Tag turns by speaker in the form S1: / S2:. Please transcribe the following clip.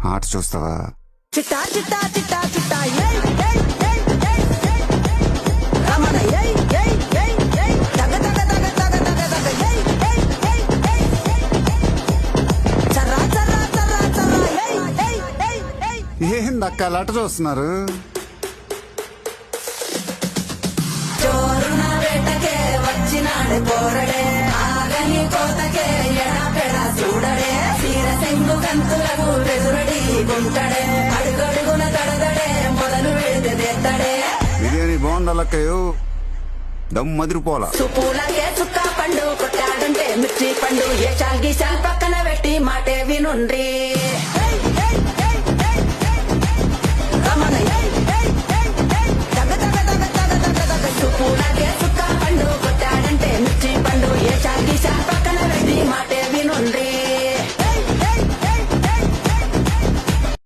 S1: ఆట చూస్తావా?
S2: చిట్టా చిట్టా చిట్టా చిట్టా ఏయ్ ఏయ్ ఏయ్ ఏయ్ ఏయ్ రమణ ఏయ్ ఏయ్ ఏయ్ ఏయ్ దగ దగ దగ దగ దగ దగ ఏయ్ ఏయ్ ఏయ్ ఏయ్ చర్రా చర్రా చర్రా చర్రా ఏయ్ ఏయ్ ఏయ్ ఏయ్
S1: ఏందక్క అలా ఆట చూస్తున్నారు?
S2: చోరున వేటకే వచ్చినాడు పోరడే ఆగని కోతకే ఎడపెడ చూడడే తీర సెంగు కంతులకు వెదురడి గుంటడే అడుగడుగున తడదడే మొదలు వెడితే తెత్తడే
S1: బిర్యానీ బాగుండాలక్కయ్యో, దమ్ మదిరిపోలా.
S2: సుపూలకే చుక్క పండు కొట్టాడంటే మిర్చి పండు ఏ చాల్ గీసాల్ పక్కన పెట్టి మాటే వినుండ్రి.